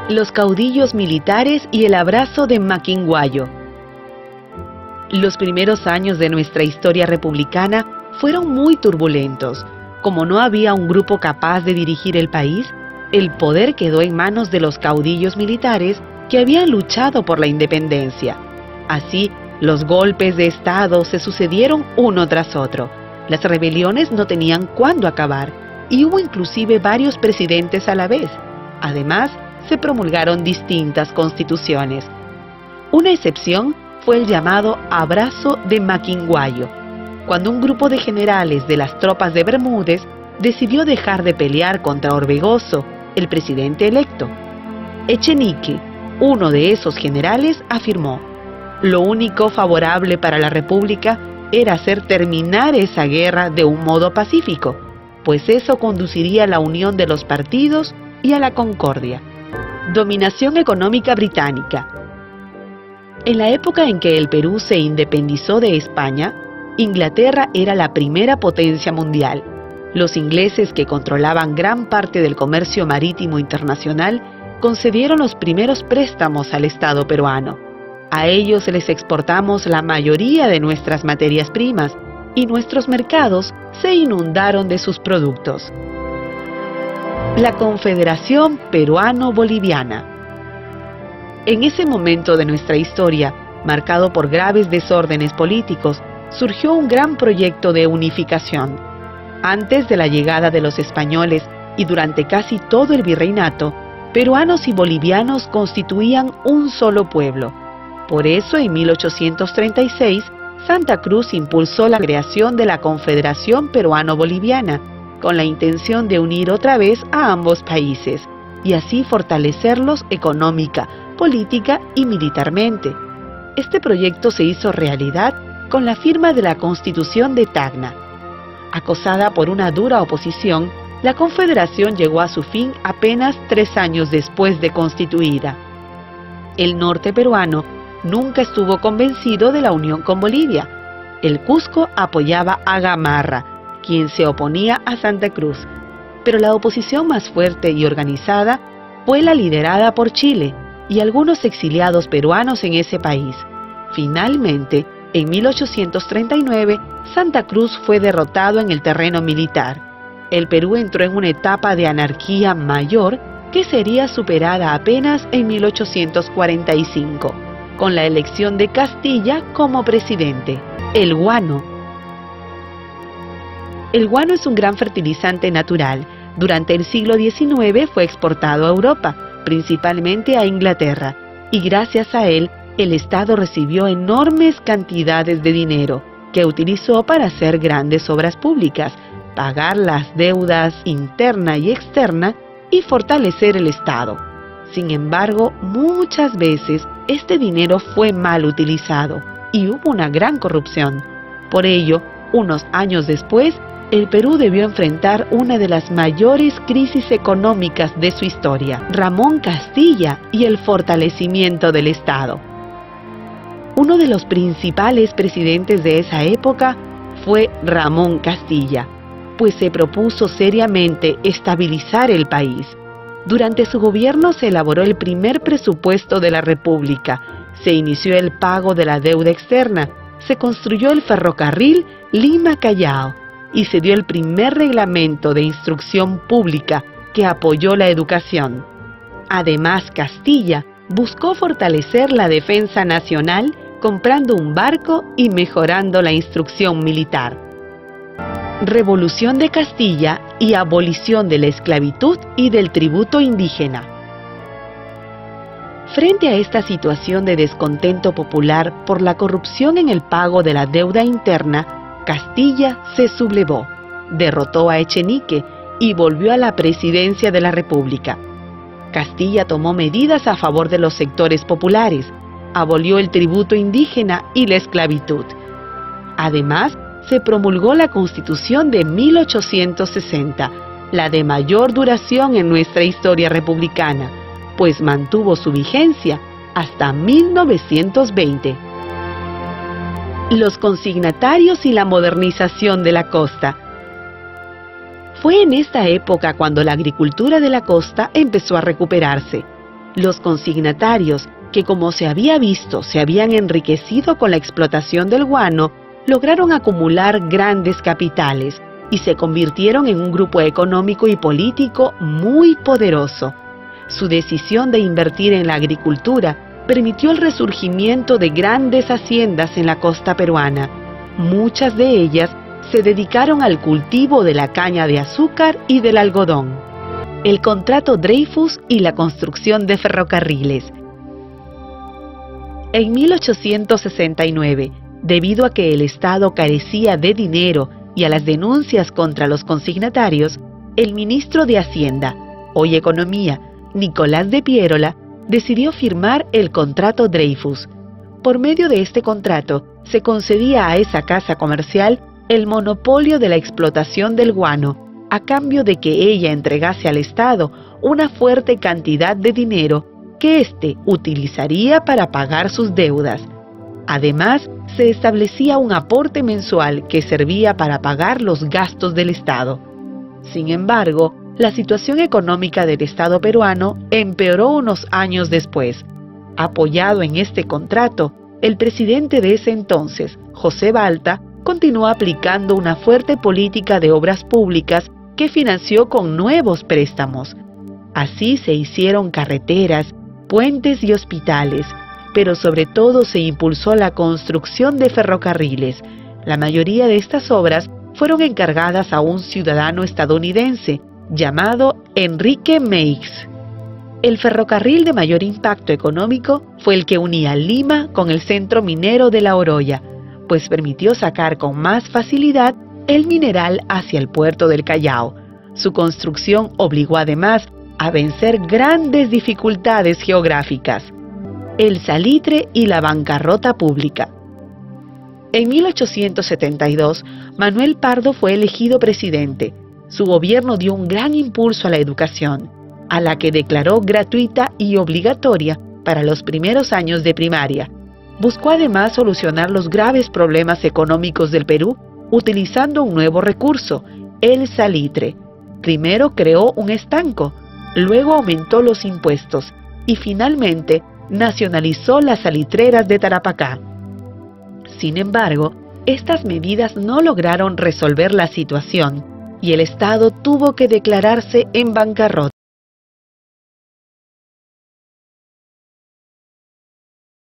Los caudillos militares y el abrazo de Maquinguayo. Los primeros años de nuestra historia republicana fueron muy turbulentos. Como no había un grupo capaz de dirigir el país, el poder quedó en manos de los caudillos militares que habían luchado por la independencia. Así, los golpes de Estado se sucedieron uno tras otro. Las rebeliones no tenían cuándo acabar y hubo inclusive varios presidentes a la vez. Además, se promulgaron distintas constituciones. Una excepción fue el llamado Abrazo de Maquinguayo, cuando un grupo de generales de las tropas de Bermúdez decidió dejar de pelear contra Orbegoso, el presidente electo. Echenique, uno de esos generales, afirmó: lo único favorable para la República era hacer terminar esa guerra de un modo pacífico, pues eso conduciría a la unión de los partidos y a la concordia. Dominación económica británica. En la época en que el Perú se independizó de España, Inglaterra era la primera potencia mundial. Los ingleses, que controlaban gran parte del comercio marítimo internacional, concedieron los primeros préstamos al Estado peruano. A ellos les exportamos la mayoría de nuestras materias primas y nuestros mercados se inundaron de sus productos. La Confederación Peruano-Boliviana. En ese momento de nuestra historia, marcado por graves desórdenes políticos, surgió un gran proyecto de unificación. Antes de la llegada de los españoles y durante casi todo el virreinato, peruanos y bolivianos constituían un solo pueblo. Por eso, en 1836, Santa Cruz impulsó la creación de la Confederación Peruano-Boliviana, con la intención de unir otra vez a ambos países, y así fortalecerlos económica, política y militarmente. Este proyecto se hizo realidad con la firma de la Constitución de Tacna. Acosada por una dura oposición, la Confederación llegó a su fin apenas 3 años después de constituida. El norte peruano nunca estuvo convencido de la unión con Bolivia. El Cusco apoyaba a Gamarra, quien se oponía a Santa Cruz, pero la oposición más fuerte y organizada fue la liderada por Chile y algunos exiliados peruanos en ese país. Finalmente, en 1839, Santa Cruz fue derrotado en el terreno militar. El Perú entró en una etapa de anarquía mayor que sería superada apenas en 1845, con la elección de Castilla como presidente. El guano. El guano es un gran fertilizante natural. Durante el siglo XIX fue exportado a Europa, principalmente a Inglaterra, y gracias a él, el Estado recibió enormes cantidades de dinero, que utilizó para hacer grandes obras públicas, pagar las deudas interna y externa y fortalecer el Estado. Sin embargo, muchas veces este dinero fue mal utilizado y hubo una gran corrupción. Por ello, unos años después, el Perú debió enfrentar una de las mayores crisis económicas de su historia, Ramón Castilla y el fortalecimiento del Estado. Uno de los principales presidentes de esa época fue Ramón Castilla, pues se propuso seriamente estabilizar el país. Durante su gobierno se elaboró el primer presupuesto de la República, se inició el pago de la deuda externa, se construyó el ferrocarril Lima-Callao y se dio el primer reglamento de instrucción pública que apoyó la educación. Además, Castilla buscó fortalecer la defensa nacional comprando un barco y mejorando la instrucción militar. Revolución de Castilla y abolición de la esclavitud y del tributo indígena. Frente a esta situación de descontento popular por la corrupción en el pago de la deuda interna, Castilla se sublevó, derrotó a Echenique y volvió a la presidencia de la República. Castilla tomó medidas a favor de los sectores populares, abolió el tributo indígena y la esclavitud. Además, se promulgó la Constitución de 1860, la de mayor duración en nuestra historia republicana, pues mantuvo su vigencia hasta 1920. Los consignatarios y la modernización de la costa. Fue en esta época cuando la agricultura de la costa empezó a recuperarse. Los consignatarios, que como se había visto se habían enriquecido con la explotación del guano, lograron acumular grandes capitales y se convirtieron en un grupo económico y político muy poderoso. Su decisión de invertir en la agricultura permitió el resurgimiento de grandes haciendas en la costa peruana. Muchas de ellas se dedicaron al cultivo de la caña de azúcar y del algodón. El contrato Dreyfus y la construcción de ferrocarriles. En 1869, debido a que el Estado carecía de dinero y a las denuncias contra los consignatarios, el ministro de Hacienda, hoy Economía, Nicolás de Piérola, decidió firmar el contrato Dreyfus. Por medio de este contrato, se concedía a esa casa comercial el monopolio de la explotación del guano, a cambio de que ella entregase al Estado una fuerte cantidad de dinero que éste utilizaría para pagar sus deudas. Además, se establecía un aporte mensual que servía para pagar los gastos del Estado. Sin embargo, la situación económica del Estado peruano empeoró unos años después. Apoyado en este contrato, el presidente de ese entonces, José Balta, continuó aplicando una fuerte política de obras públicas que financió con nuevos préstamos. Así se hicieron carreteras, puentes y hospitales, pero sobre todo se impulsó la construcción de ferrocarriles. La mayoría de estas obras fueron encargadas a un ciudadano estadounidense llamado Enrique Meix. El ferrocarril de mayor impacto económico fue el que unía Lima con el centro minero de La Oroya, pues permitió sacar con más facilidad el mineral hacia el puerto del Callao. Su construcción obligó además a vencer grandes dificultades geográficas: el salitre y la bancarrota pública. En 1872, Manuel Pardo fue elegido presidente. Su gobierno dio un gran impulso a la educación, a la que declaró gratuita y obligatoria para los primeros años de primaria. Buscó además solucionar los graves problemas económicos del Perú utilizando un nuevo recurso, el salitre. Primero creó un estanco, luego aumentó los impuestos y finalmente nacionalizó las salitreras de Tarapacá. Sin embargo, estas medidas no lograron resolver la situación y el Estado tuvo que declararse en bancarrota.